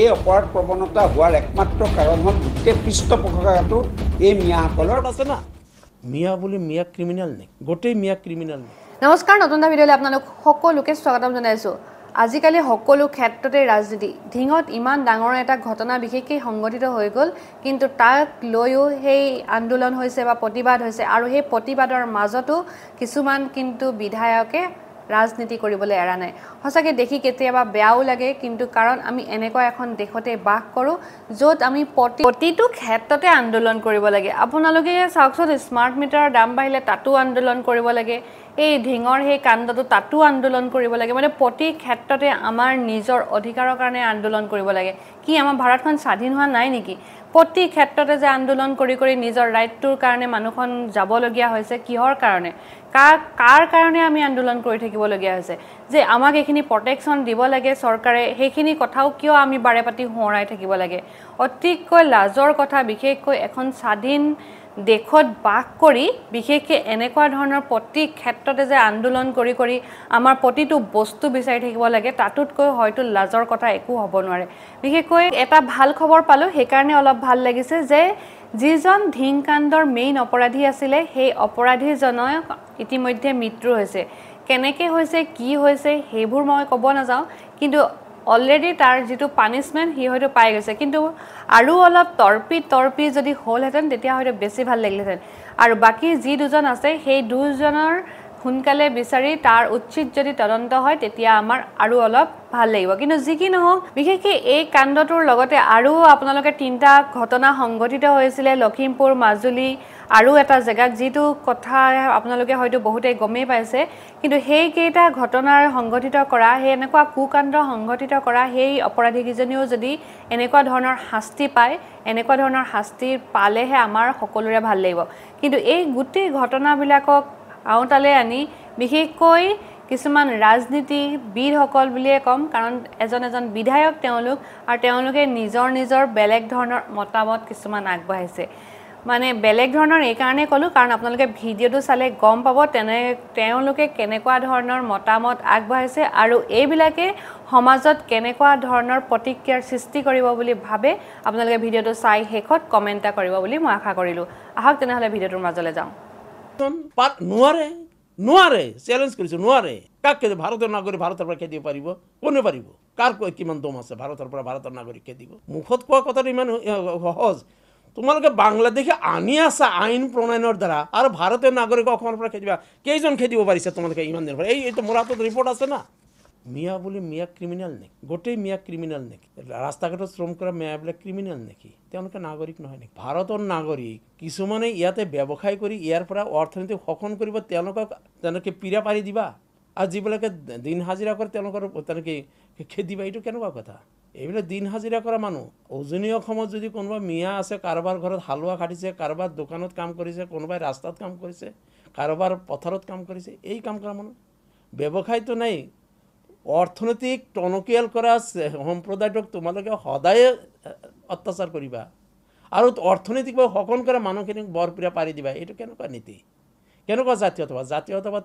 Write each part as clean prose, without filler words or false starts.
এই অপৰাধ প্ৰৱণতা হোৱাৰ একমাত্ৰ কাৰণ হ'ল গোটেই পৃষ্ঠপোষকতাটো এই মিয়াসকলৰ আছে না। মিয়া বুলি মিয়া ক্ৰিমিনেল নেকি? গোটেই মিয়া ক্ৰিমিনেল নেকি? নমস্কাৰ, নতুন এটা ভিডিঅ'লৈ আপোনালোক সকলোকে স্বাগতম জনাইছোঁ। আজিকালি সকলো ক্ষেত্ৰতে ৰাজনীতি ঢিঙত ইমান ডাঙৰ এটা ঘটনা বিশেষকৈ সংঘটিত হৈ গ'ল, কিন্তু তাক লৈও সেই আন্দোলন হৈছে বা প্ৰতিবাদ হৈছে, আৰু সেই প্ৰতিবাদৰ মাজতো কিছুমান কিন্তু বিধায়কে ৰাজনীতি কৰিবলৈ এৰা নাই। সঁচাকৈ দেখি কেতিয়াবা বেয়াও লাগে, কিন্তু কাৰণ আমি এনেকুৱা এখন দেশতে বাস কৰোঁ য'ত আমি প্ৰতিটো ক্ষেত্ৰতে আন্দোলন কৰিব লাগে। আপোনালোকে চাওকচোন, স্মাৰ্ট মিটাৰৰ দাম বাঢ়িলে তাতো আন্দোলন কৰিব লাগে, এই ঢিঙৰ সেই কাণ্ডটো তাতো আন্দোলন কৰিব লাগে। মানে প্ৰতি ক্ষেত্ৰতে আমাৰ নিজৰ অধিকাৰৰ কাৰণে আন্দোলন কৰিব লাগে। কি আমাৰ ভাৰতখন স্বাধীন হোৱা নাই নেকি? প্ৰতি ক্ষেত্ৰতে যে আন্দোলন কৰি কৰি নিজৰ ৰাইটটোৰ কাৰণে মানুহখন যাবলগীয়া হৈছে, কিহৰ কাৰণে? কাৰ কাৰণে আমি আন্দোলন কৰি থাকিবলগীয়া হৈছে? যে আমাক এইখিনি প্ৰটেকশ্যন দিব লাগে চৰকাৰে, সেইখিনি কথাও কিয় আমি বাৰে পাতি সোঁৱৰাই থাকিব লাগে? অতিকৈ লাজৰ কথা, বিশেষকৈ এখন স্বাধীন দেশত বাস কৰি বিশেষকৈ এনেকুৱা ধৰণৰ প্ৰতি ক্ষেত্ৰতে যে আন্দোলন কৰি কৰি আমাৰ প্ৰতিটো বস্তু বিচাৰি থাকিব লাগে, তাতোতকৈ হয়তো লাজৰ কথা একো হ'ব নোৱাৰে। বিশেষকৈ এটা ভাল খবৰ পালোঁ, সেইকাৰণে অলপ ভাল লাগিছে যে যিজন ঢিং কাণ্ডৰ মেইন অপৰাধী আছিলে, সেই অপৰাধীজনৰ ইতিমধ্যে মৃত্যু হৈছে। কেনেকৈ হৈছে, কি হৈছে, সেইবোৰ মই ক'ব নাযাওঁ, কিন্তু অলৰেডি তাৰ যিটো পানিছমেণ্ট সি হয়তো পাই গৈছে। কিন্তু আৰু অলপ তৰ্পি যদি হ'লহেঁতেন তেতিয়া হয়তো বেছি ভাল লাগিলহেঁতেন। আৰু বাকী যি দুজন আছে, সেই দুজনৰ সোনকালে বিচাৰি তাৰ উচিত যদি তদন্ত হয়, তেতিয়া আমাৰ আৰু অলপ ভাল লাগিব। কিন্তু যি কি নহওক, বিশেষকৈ এই কাণ্ডটোৰ লগতে আৰু আপোনালোকে 3টা ঘটনা সংঘটিত হৈছিলে লখিমপুৰ, মাজুলী আৰু এটা জেগাত, যিটো কথা আপোনালোকে হয়তো বহুতেই গমেই পাইছে। কিন্তু সেইকেইটা ঘটনাৰ সংঘটিত কৰা, সেই এনেকুৱা কুকাণ্ড সংঘটিত কৰা সেই অপৰাধীকেইজনীও যদি এনেকুৱা ধৰণৰ শাস্তি পায়, এনেকুৱা ধৰণৰ শাস্তি পালেহে আমাৰ সকলোৰে ভাল লাগিব। কিন্তু এই গোটেই ঘটনাবিলাকক আওতালৈ আনি বিশেষকৈ কিছুমান ৰাজনীতিবিদসকল বুলিয়ে ক'ম, কাৰণ এজন বিধায়ক তেওঁলোক, আৰু তেওঁলোকে নিজৰ বেলেগ ধৰণৰ মতামত কিছুমান আগবঢ়াইছে। মানে বেলেগ ধৰণৰ এইকাৰণে ক'লোঁ, কাৰণ আপোনালোকে ভিডিঅ'টো চালে গম পাব তেওঁলোকে কেনেকুৱা ধৰণৰ মতামত আগবঢ়াইছে, আৰু এইবিলাকে সমাজত কেনেকুৱা ধৰণৰ প্ৰতিক্ৰিয়াৰ সৃষ্টি কৰিব বুলি ভাবে। আপোনালোকে ভিডিঅ'টো চাই শেষত কমেণ্ট এটা কৰিব বুলি মই আশা কৰিলোঁ। আহক তেনেহ'লে ভিডিঅ'টোৰ মাজলৈ যাওঁ। নোৱাৰে চেলেঞ্জ কৰিছোঁ, নোৱাৰে। কাক খেদিব? ভাৰতৰ নাগৰিক ভাৰতৰ পৰা খেদিব পাৰিব? কোনে পাৰিব? কাৰ কিমান দম আছে ভাৰতৰ পৰা ভাৰতৰ নাগৰিক খেদিব? মুখত কোৱা কথাটো ইমান সহজ। তোমালোকে বাংলাদেশে আনি আছা আইন প্ৰণয়নৰ দ্বাৰা, আৰু ভাৰতীয় নাগৰিক অসমৰ পৰা খেদিবা? কেইজন খেদিব পাৰিছে তোমালোকে ইমান দিনৰ পৰা? এইটো মোৰ হাতত ৰিপৰ্ট আছে না। মিয়া বুলি মিয়া ক্ৰিমিনেল নেকি? গোটেই মিয়া ক্ৰিমিনেল নেকি? ৰাস্তা ঘাটত শ্ৰম কৰা মিয়াবিলাক ক্ৰিমিনেল নেকি? তেওঁলোকে নাগৰিক নহয় নেকি? ভাৰতৰ নাগৰিক কিছুমানে ইয়াতে ব্যৱসায় কৰি ইয়াৰ পৰা অৰ্থনীতি শোষণ কৰিব, তেওঁলোকে পীড়া পাৰি দিবা, আৰু যিবিলাকে দিন হাজিৰা কৰে তেওঁলোকৰ তেনেকৈ খেদিবা? এইটো কেনেকুৱা কথা? এইবিলাক দিন হাজিৰা কৰা মানুহ। উজনি অসমত যদি কোনোবা মিয়া আছে, কাৰোবাৰ ঘৰত হালোৱা কাটিছে, কাৰোবাৰ দোকানত কাম কৰিছে, কোনোবাই ৰাস্তাত কাম কৰিছে, কাৰোবাৰ পথাৰত কাম কৰিছে, এই কাম কৰা মানুহ। ব্যৱসায়টো নাই। অৰ্থনৈতিক টনকিয়াল কৰা সম্প্ৰদায়টোক তোমালোকে সদায়ে অত্যাচাৰ কৰিবা, আৰু অৰ্থনৈতিকভাৱে শোষণ কৰা মানুহখিনিক বৰপীৰা পাৰি দিবা। এইটো কেনেকুৱা নীতি? কেনেকুৱা জাতীয়তাবাদ? জাতীয়তাবাদ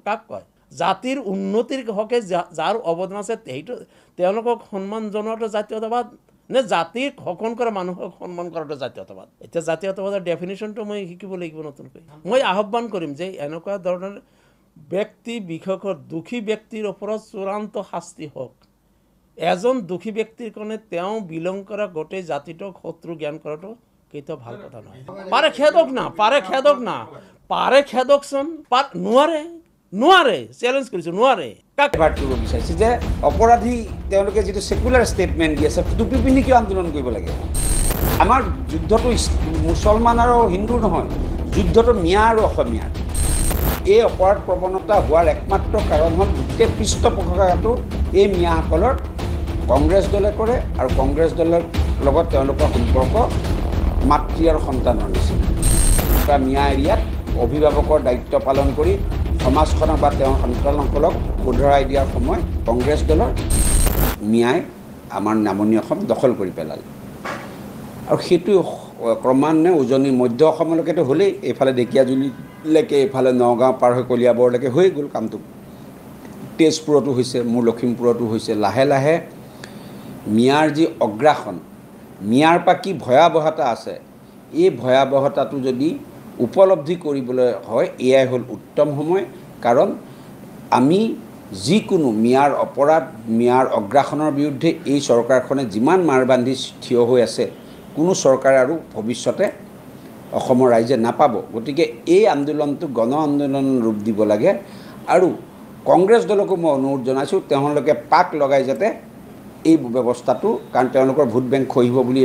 কাক কয়? জাতিৰ উন্নতিৰ হকে যাৰ অৱদান আছে তেওঁলোকক সন্মান জনোৱাটো জাতীয়তাবাদ নে জাতিক শোষণ কৰা মানুহক সন্মান কৰাটো জাতীয়তাবাদ? এতিয়া জাতীয়তাবাদৰ ডেফিনেশ্যনটো মই শিকিব লাগিব নতুনকৈ। মই আহ্বান কৰিম যে এনেকুৱা ধৰণৰ ব্যক্তি বিশেষৰ দুখী ব্যক্তিৰ ওপৰত চূড়ান্ত শাস্তি হওক। এজন দুখী ব্যক্তিৰ কাৰণে তেওঁ বিলং কৰা গোটেই জাতিটোক শত্ৰু জ্ঞান কৰাটো কেতিয়াও ভাল কথা নহয়। পাৰে খেদকচোন, নোৱাৰে চেলেঞ্জ কৰিছোঁ, নোৱাৰে। কাক এভাৰ্ট কৰিব বিচাৰিছে যে অপৰাধী তেওঁলোকে যিটো ছেকুলাৰ ষ্টেটমেণ্ট দি আছে, টুপি পিন্ধি কিয় আন্দোলন কৰিব লাগে? আমাৰ যুদ্ধটো মুছলমান আৰু হিন্দুৰ নহয়, যুদ্ধটো মিয়া আৰু অসমীয়াৰ। এই অপৰাধ প্ৰৱণতা হোৱাৰ একমাত্ৰ কাৰণ হ'ল গোটেই পৃষ্ঠপোষকতাটো এই মিয়াসকলৰ কংগ্ৰেছ দলে কৰে, আৰু কংগ্ৰেছ দলৰ লগত তেওঁলোকৰ সম্পৰ্ক মাতৃ আৰু সন্তানৰ নিচিনা। এটা মিয়া এৰিয়াত অভিভাৱকৰ দায়িত্ব পালন কৰি সমাজখনক বা তেওঁৰ সন্তানসকলক শুধৰাই দিয়াৰ সময় কংগ্ৰেছ দলৰ মিয়াই আমাৰ নামনি অসম দখল কৰি পেলালে, আৰু সেইটো ক্ৰমান্বয়ে উজনি মধ্য অসমলৈকেতো হ'লেই, এইফালে ঢেকীয়াজুলিলৈকে, এইফালে নগাঁও পাৰ হৈ কলিয়াবৰলৈকে হৈ গ'ল কামটো। তেজপুৰতো হৈছে, মোৰ লখিমপুৰতো হৈছে। লাহে লাহে মিয়াৰ যি অগ্ৰাসন, মিয়াৰ পৰা কি ভয়াৱহতা আছে, এই ভয়াৱহতাটো যদি উপলব্ধি কৰিবলৈ হয়, এয়াই হ'ল উত্তম সময়। কাৰণ আমি যিকোনো মিয়াৰ অপৰাধ, মিয়াৰ অগ্ৰাসনৰ বিৰুদ্ধে এই চৰকাৰখনে যিমান মাৰ বান্ধি থিয় হৈ আছে, কোনো চৰকাৰে আৰু ভৱিষ্যতে অসমৰ ৰাইজে নাপাব। গতিকে এই আন্দোলনটো গণ আন্দোলন ৰূপ দিব লাগে। আৰু কংগ্ৰেছ দলকো মই অনুৰোধ জনাইছোঁ, তেওঁলোকে পাক লগাই যাতে এই ব্যৱস্থাটো, কাৰণ তেওঁলোকৰ ভোট বেংক খহিব বুলি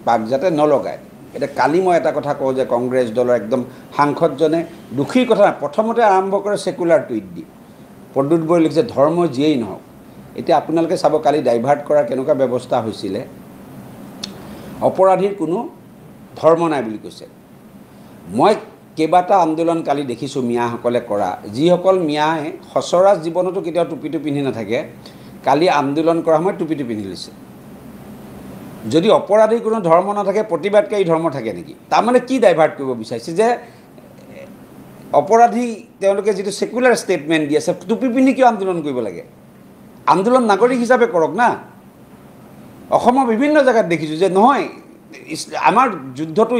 পাক যাতে নলগায়। এতিয়া কালি মই এটা কথা কওঁ যে কংগ্ৰেছ দলৰ একদম সাংসদজনে দুখীৰ কথা প্ৰথমতে আৰম্ভ কৰে ছেকুলাৰ টুইট দি। প্ৰদ্যুৎ বৰাই লিখিছে ধৰ্ম যিয়েই নহওক। এতিয়া আপোনালোকে চাব কালি ডাইভাৰ্ট কৰাৰ কেনেকুৱা ব্যৱস্থা হৈছিলে। অপৰাধীৰ কোনো ধৰ্ম নাই বুলি কৈছে। মই কেইবাটা আন্দোলন কালি দেখিছোঁ মিয়াসকলে কৰা, যিসকল মিয়াই সচৰাচৰ জীৱনতো কেতিয়াও টুপিটো পিন্ধি নাথাকে, কালি আন্দোলন কৰাৰ সময়ত টুপিটো পিন্ধি লৈছে। যদি অপৰাধীৰ কোনো ধৰ্ম নাথাকে, প্ৰতিবাদকাৰী ধৰ্ম থাকে নেকি? তাৰমানে কি ডাইভাৰ্ট কৰিব বিচাৰিছে যে অপৰাধী তেওঁলোকে যিটো ছেকুলাৰ ষ্টেটমেণ্ট দি আছে, টুপি পিন্ধি কিয় আন্দোলন কৰিব লাগে? আন্দোলন নাগৰিক হিচাপে কৰক না। অসমৰ বিভিন্ন জেগাত দেখিছোঁ যে নহয়, আমাৰ যুদ্ধটো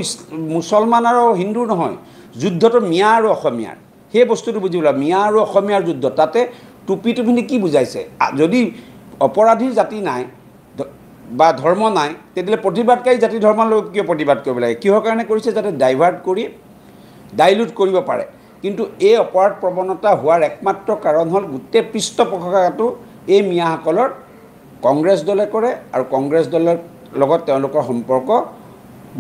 মুছলমান আৰু হিন্দুৰ নহয়, যুদ্ধটো মিয়া আৰু অসমীয়াৰ। সেই বস্তুটো বুজিব লাগিব, মিয়া আৰু অসমীয়াৰ যুদ্ধ। তাতে টুপিটো পিন্ধি কি বুজাইছে? যদি অপৰাধীৰ জাতি নাই বা ধৰ্ম নাই, তেতিয়াহ'লে প্ৰতিবাদকাৰী জাতি ধৰ্মৰ লোক কিয় প্ৰতিবাদ কৰিব লাগে? কিহৰ কাৰণে কৰিছে? যাতে ডাইভাৰ্ট কৰি ডাইলুট কৰিব পাৰে। কিন্তু এই অপৰাধ প্ৰৱণতা হোৱাৰ একমাত্ৰ কাৰণ হ'ল গোটেই পৃষ্ঠপোষকতাটো এই মিয়াসকলৰ কংগ্ৰেছ দলে কৰে, আৰু কংগ্ৰেছ দলৰ লগত তেওঁলোকৰ সম্পৰ্ক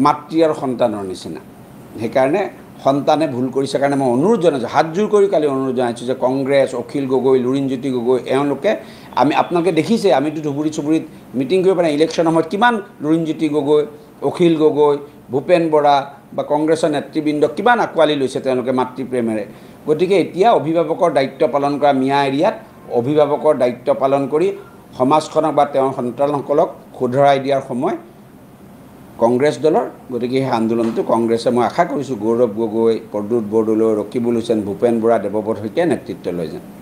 মাতৃ আৰু সন্তানৰ নিচিনা। সেইকাৰণে সন্তানে ভুল কৰিছে কাৰণে মই অনুৰোধ জনাইছোঁ, হাতযোৰ কৰি কালি অনুৰোধ জনাইছোঁ যে কংগ্ৰেছ, অখিল গগৈ, লুৰিণজ্যোতি গগৈ, এওঁলোকে আপোনালোকে দেখিছে আমিতো ধুবুৰী চুবুৰীত মিটিং কৰিব পৰা ইলেকশ্যনৰ সময়ত কিমান লুৰিণজ্যোতি গগৈ, অখিল গগৈ, ভূপেন বৰা বা কংগ্ৰেছৰ নেতৃবৃন্দক কিমান আঁকোৱালি লৈছে তেওঁলোকে মাতৃপ্ৰেমেৰে। গতিকে এতিয়া অভিভাৱকৰ দায়িত্ব পালন কৰা মিয়া এৰিয়াত অভিভাৱকৰ দায়িত্ব পালন কৰি সমাজখনক বা তেওঁৰ সন্তানসকলক শুধৰাই দিয়াৰ সময় কংগ্ৰেছ দলৰ। গতিকে সেই আন্দোলনটো কংগ্ৰেছে, মই আশা কৰিছোঁ গৌৰৱ গগৈ, প্ৰদ্যুৎ বৰদলৈ, ৰকিবুল হুছেইন, ভূপেন বৰা, দেৱব্ৰত শইকীয়াই নেতৃত্ব লৈ যাম।